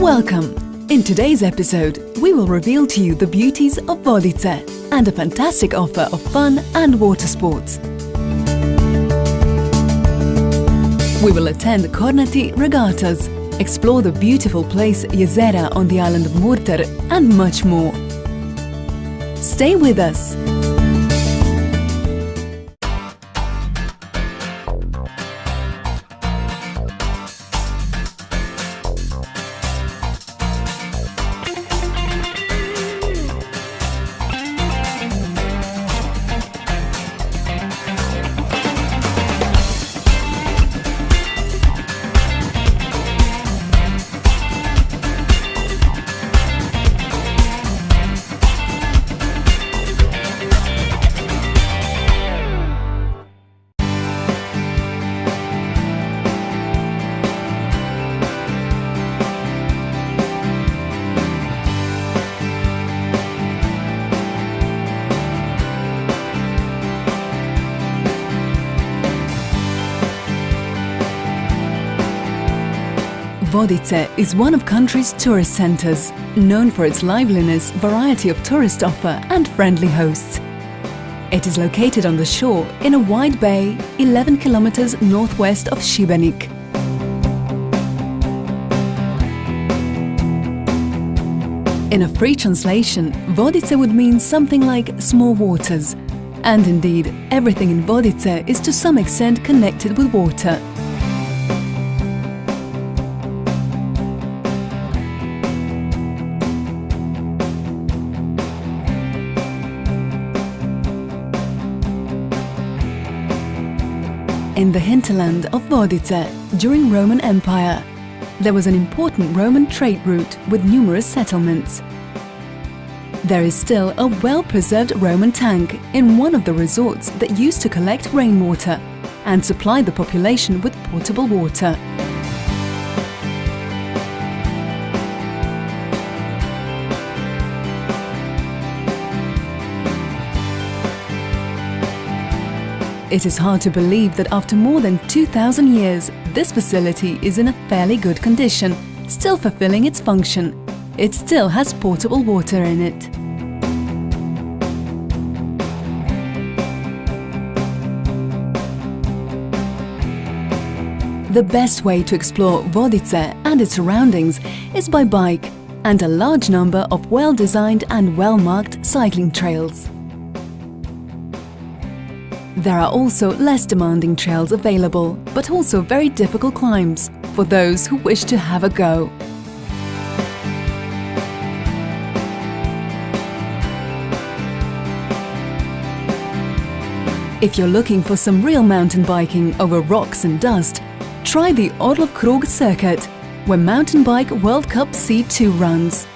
Welcome! In today's episode, we will reveal to you the beauties of Vodice and a fantastic offer of fun and water sports. We will attend Cornati regattas, explore the beautiful place Jezera on the island of Murter, and much more. Stay with us! Vodice is one of country's tourist centers, known for its liveliness, variety of tourist offer and friendly hosts. It is located on the shore in a wide bay 11 kilometers northwest of Šibenik. In a free translation, Vodice would mean something like small waters. And indeed, everything in Vodice is to some extent connected with water. In the hinterland of Vodice, during Roman Empire, there was an important Roman trade route with numerous settlements. There is still a well-preserved Roman tank in one of the resorts that used to collect rainwater and supply the population with potable water. It is hard to believe that after more than 2,000 years, this facility is in a fairly good condition, still fulfilling its function. It still has potable water in it. The best way to explore Vodice and its surroundings is by bike and a large number of well-designed and well-marked cycling trails. There are also less demanding trails available, but also very difficult climbs for those who wish to have a go. If you're looking for some real mountain biking over rocks and dust, try the Orlov Krug circuit, where Mountain Bike World Cup C2 runs.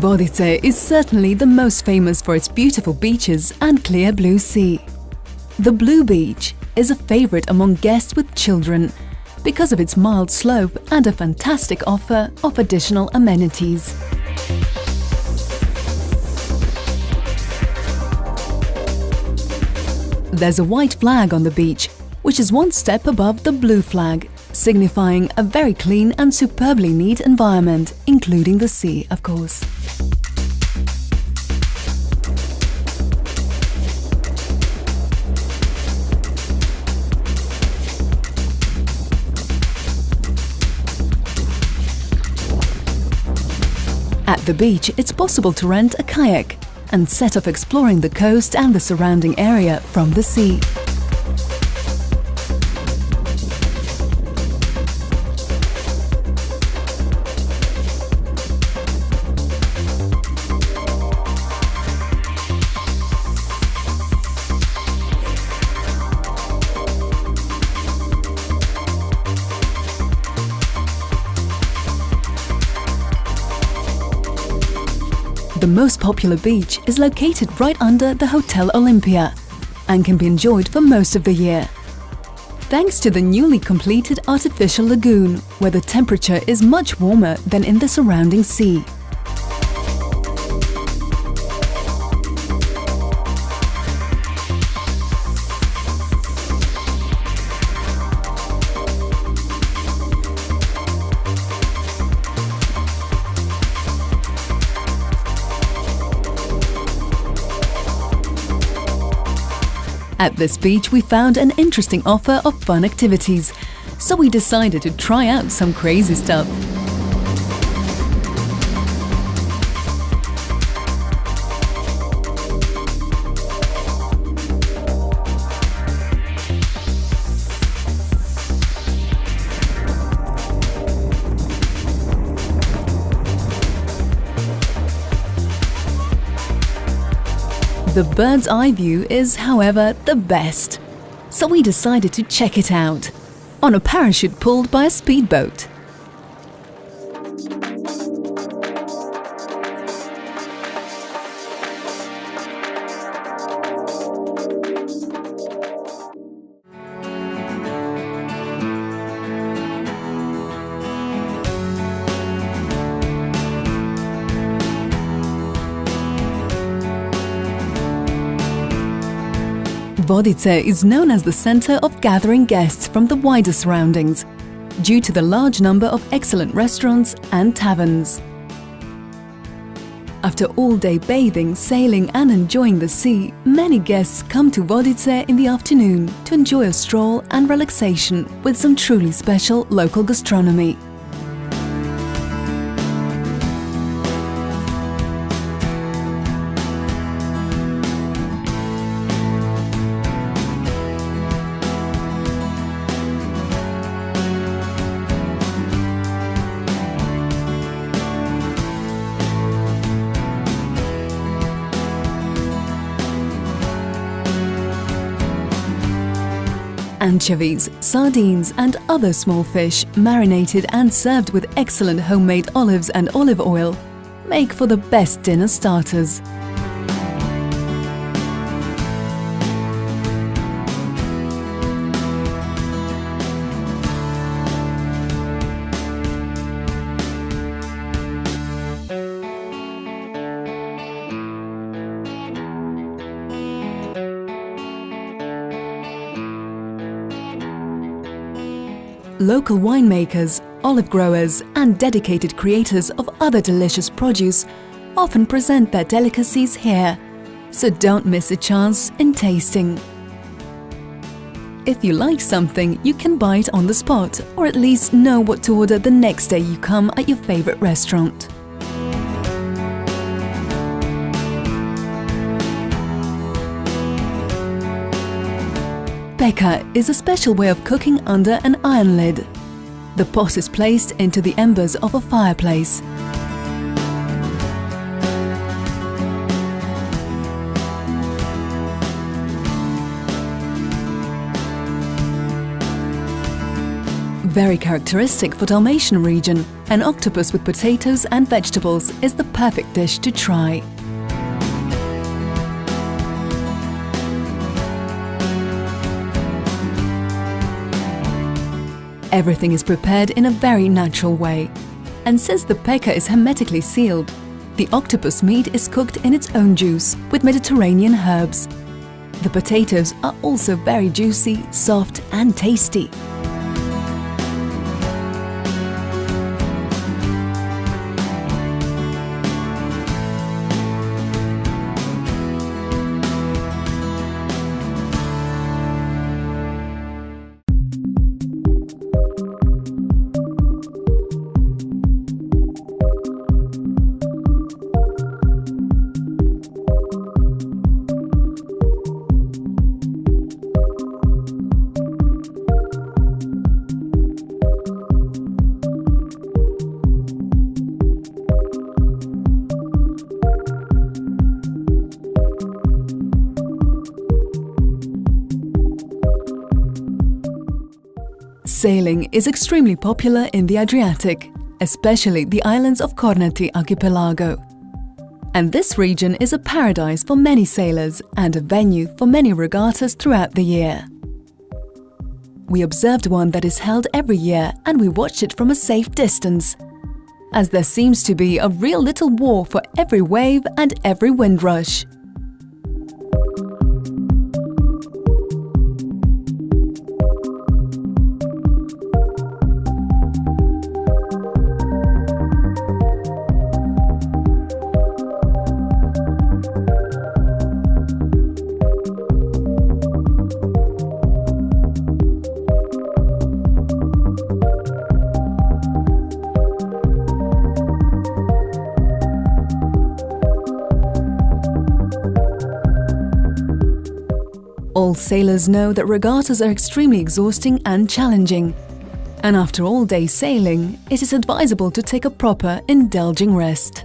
Vodice is certainly the most famous for its beautiful beaches and clear blue sea. The Blue Beach is a favorite among guests with children because of its mild slope and a fantastic offer of additional amenities. There's a white flag on the beach, which is one step above the blue flag, signifying a very clean and superbly neat environment, including the sea, of course. At the beach, it's possible to rent a kayak and set off exploring the coast and the surrounding area from the sea. The most popular beach is located right under the Hotel Olympia and can be enjoyed for most of the year. Thanks to the newly completed artificial lagoon, where the temperature is much warmer than in the surrounding sea. At this beach, we found an interesting offer of fun activities, so we decided to try out some crazy stuff. The bird's eye view is, however, the best, so we decided to check it out on a parachute pulled by a speedboat. Vodice is known as the center of gathering guests from the wider surroundings, due to the large number of excellent restaurants and taverns. After all-day bathing, sailing and enjoying the sea, many guests come to Vodice in the afternoon to enjoy a stroll and relaxation with some truly special local gastronomy. Anchovies, sardines and other small fish, marinated and served with excellent homemade olives and olive oil, make for the best dinner starters. Local winemakers, olive growers and dedicated creators of other delicious produce often present their delicacies here, so don't miss a chance in tasting. If you like something, you can buy it on the spot, or at least know what to order the next day you come at your favorite restaurant. Peka is a special way of cooking under an iron lid. The pot is placed into the embers of a fireplace. Very characteristic for Dalmatian region, an octopus with potatoes and vegetables is the perfect dish to try. Everything is prepared in a very natural way, and since the peka is hermetically sealed, the octopus meat is cooked in its own juice with Mediterranean herbs. The potatoes are also very juicy, soft and tasty. Sailing is extremely popular in the Adriatic, especially the islands of Kornati archipelago. And this region is a paradise for many sailors and a venue for many regattas throughout the year. We observed one that is held every year and we watched it from a safe distance, as there seems to be a real little war for every wave and every windrush. All sailors know that regattas are extremely exhausting and challenging, and after all day sailing, it is advisable to take a proper, indulging rest.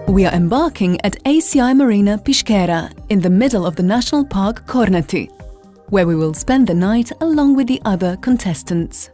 We are embarking at ACI Marina Piškera in the middle of the National Park Kornati, where we will spend the night along with the other contestants.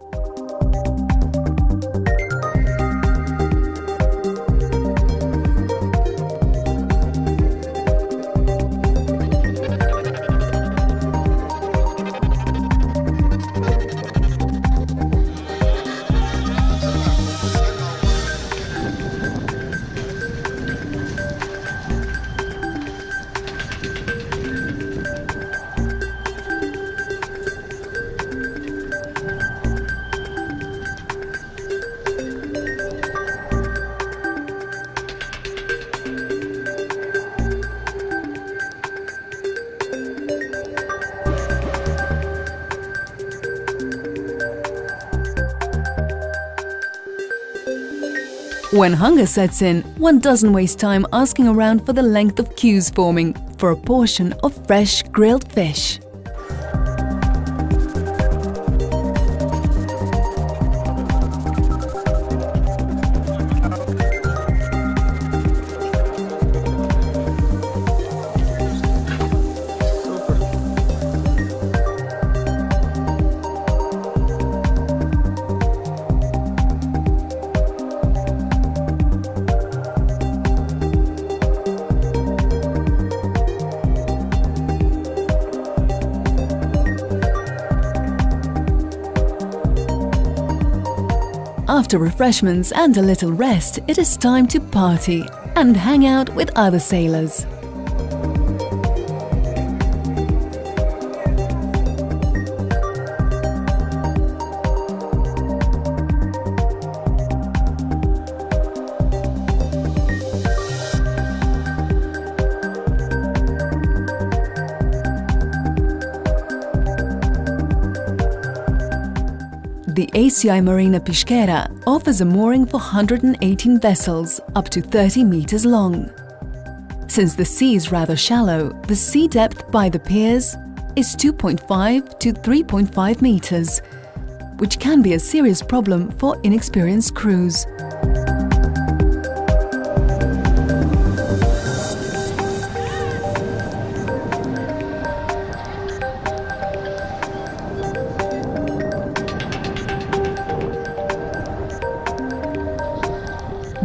When hunger sets in, one doesn't waste time asking around for the length of queues forming for a portion of fresh grilled fish. After refreshments and a little rest, it is time to party and hang out with other sailors. The ACI Marina Piškera offers a mooring for 118 vessels up to 30 meters long. Since the sea is rather shallow, the sea depth by the piers is 2.5 to 3.5 meters, which can be a serious problem for inexperienced crews.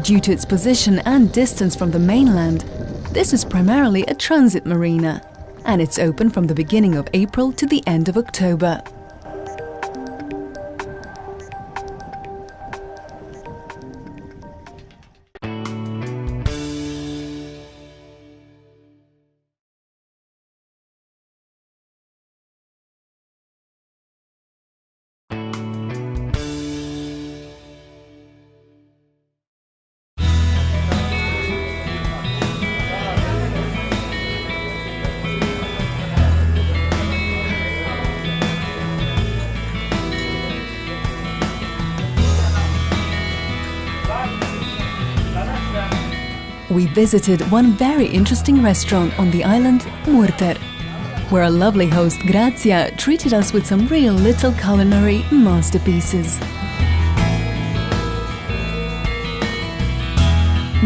Due to its position and distance from the mainland, this is primarily a transit marina, and it's open from the beginning of April to the end of October. we visited one very interesting restaurant on the island, Murter, where our lovely host Grazia treated us with some real little culinary masterpieces.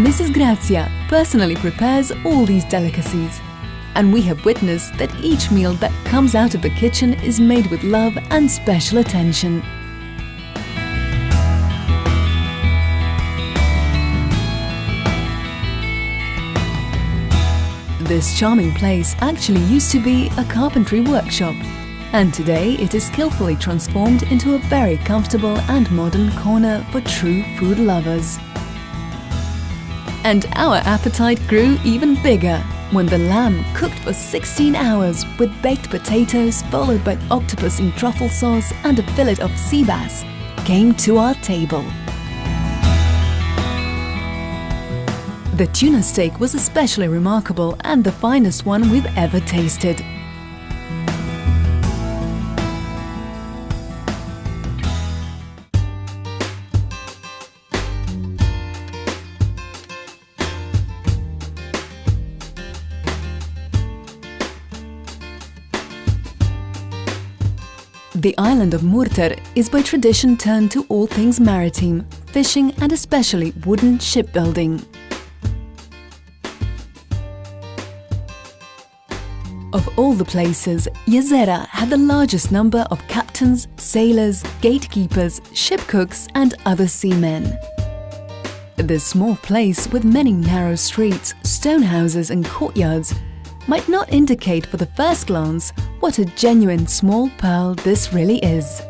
Mrs. Grazia personally prepares all these delicacies, and we have witnessed that each meal that comes out of the kitchen is made with love and special attention. This charming place actually used to be a carpentry workshop, and today it is skillfully transformed into a very comfortable and modern corner for true food lovers. And our appetite grew even bigger when the lamb, cooked for 16 hours with baked potatoes followed by octopus in truffle sauce and a fillet of sea bass, came to our table. The tuna steak was especially remarkable and the finest one we've ever tasted. The island of Murter is by tradition turned to all things maritime, fishing and especially wooden shipbuilding. Of all the places, Jezera had the largest number of captains, sailors, gatekeepers, ship cooks and other seamen. This small place with many narrow streets, stone houses and courtyards might not indicate for the first glance what a genuine small pearl this really is.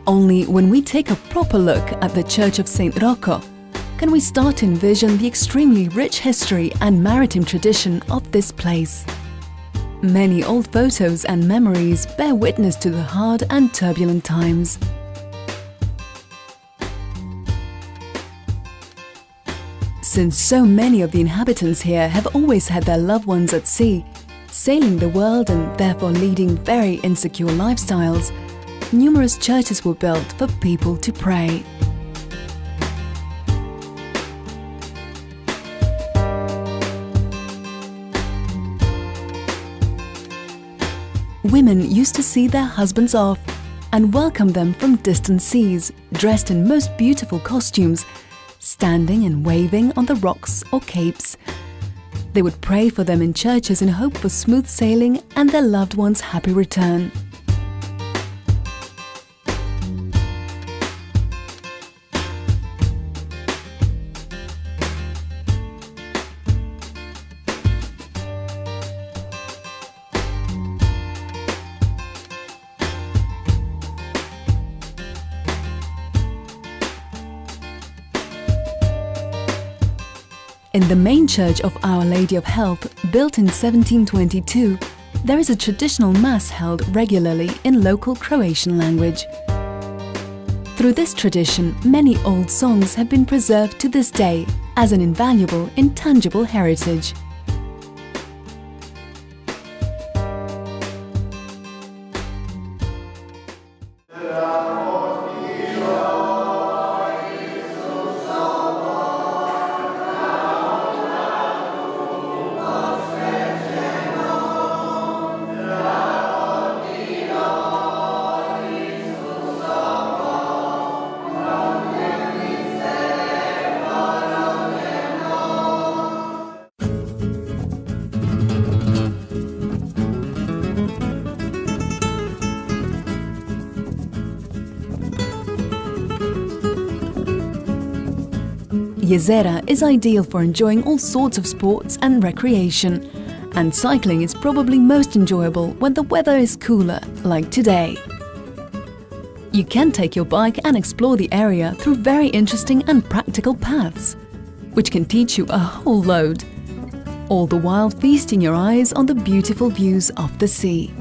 Only when we take a proper look at the Church of St. Rocco can we start to envision the extremely rich history and maritime tradition of this place. Many old photos and memories bear witness to the hard and turbulent times. Since so many of the inhabitants here have always had their loved ones at sea, sailing the world and therefore leading very insecure lifestyles, numerous churches were built for people to pray. Women used to see their husbands off and welcome them from distant seas, dressed in most beautiful costumes, standing and waving on the rocks or capes. They would pray for them in churches in hope for smooth sailing and their loved ones' happy return. In the main church of Our Lady of Health, built in 1722, there is a traditional mass held regularly in local Croatian language. Through this tradition, many old songs have been preserved to this day as an invaluable, intangible heritage. Jezera is ideal for enjoying all sorts of sports and recreation, and cycling is probably most enjoyable when the weather is cooler, like today. You can take your bike and explore the area through very interesting and practical paths, which can teach you a whole load, all the while feasting your eyes on the beautiful views of the sea.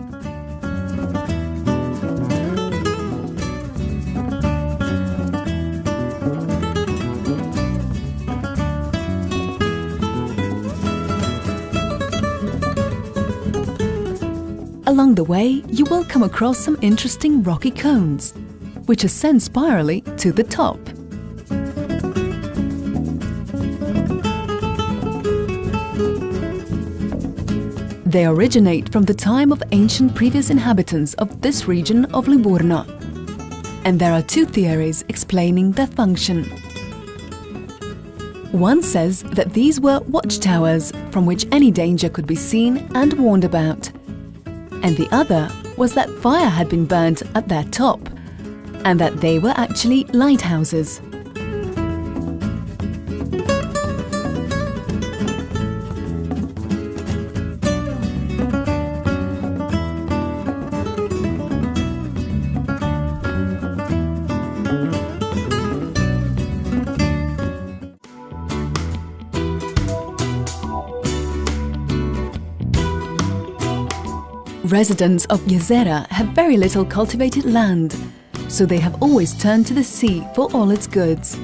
Along the way, you will come across some interesting rocky cones, which ascend spirally to the top. They originate from the time of ancient previous inhabitants of this region of Liburno, and there are two theories explaining their function. One says that these were watchtowers from which any danger could be seen and warned about, and the other was that fire had been burnt at their top, and that they were actually lighthouses. Residents of Jezera have very little cultivated land, so they have always turned to the sea for all its goods.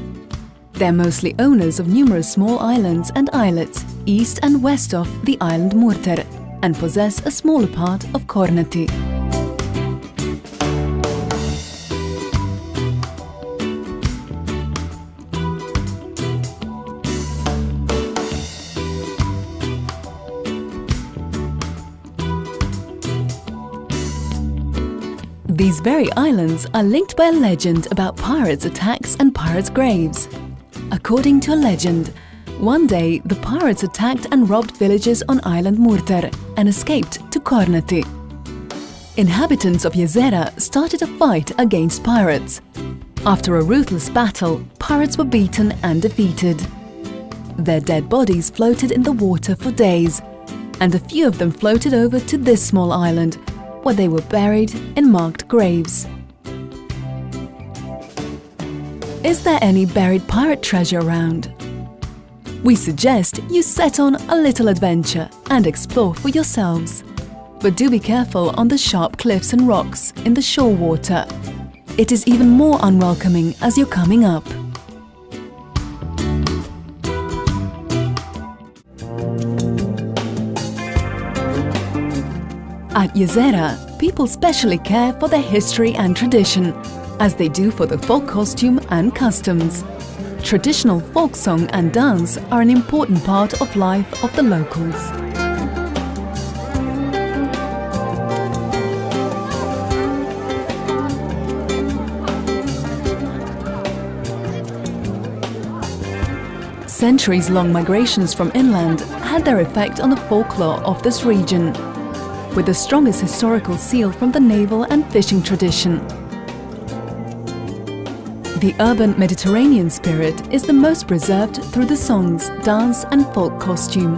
They're mostly owners of numerous small islands and islets east and west of the island Murter, and possess a smaller part of Kornati. These very islands are linked by a legend about pirates' attacks and pirates' graves. According to a legend, one day the pirates attacked and robbed villages on island Murter and escaped to Kornati. Inhabitants of Jezera started a fight against pirates. After a ruthless battle, pirates were beaten and defeated. Their dead bodies floated in the water for days, and a few of them floated over to this small island, where they were buried in marked graves. Is there any buried pirate treasure around? We suggest you set on a little adventure and explore for yourselves. But do be careful on the sharp cliffs and rocks in the shore water. It is even more unwelcoming as you're coming up. At Jezera, people specially care for their history and tradition, as they do for the folk costume and customs. Traditional folk song and dance are an important part of life of the locals. Centuries-long migrations from inland had their effect on the folklore of this region, with the strongest historical seal from the naval and fishing tradition. The urban Mediterranean spirit is the most preserved through the songs, dance and folk costume.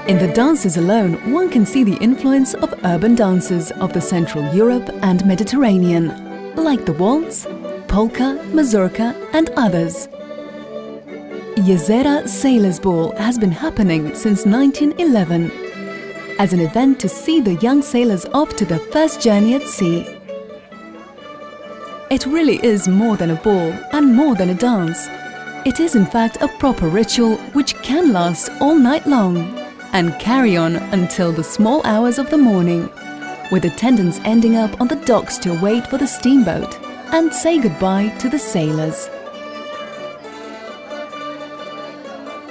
In the dances alone, one can see the influence of urban dances of the Central Europe and Mediterranean, like the waltz, polka, mazurka and others. Jezera Sailors' Ball has been happening since 1911 as an event to see the young sailors off to their first journey at sea. It really is more than a ball and more than a dance. It is in fact a proper ritual which can last all night long and carry on until the small hours of the morning, with attendants ending up on the docks to wait for the steamboat and say goodbye to the sailors.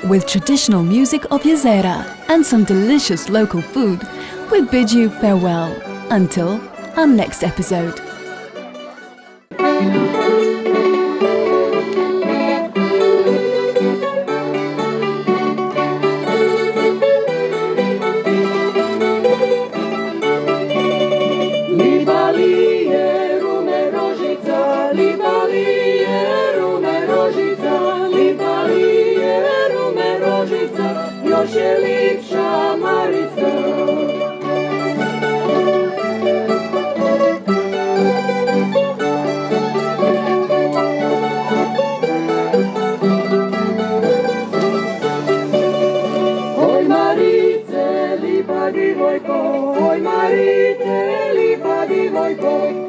With traditional music of Jezera and some delicious local food, we bid you farewell until our next episode.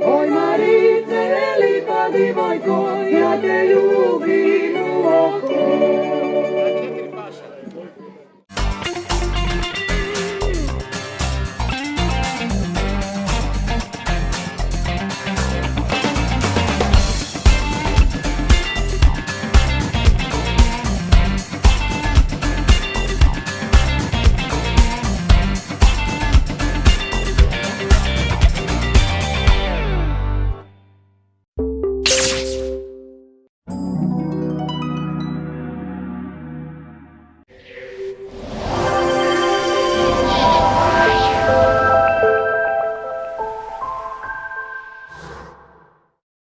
Oj Marice, lipa divojko, ja te ljubim u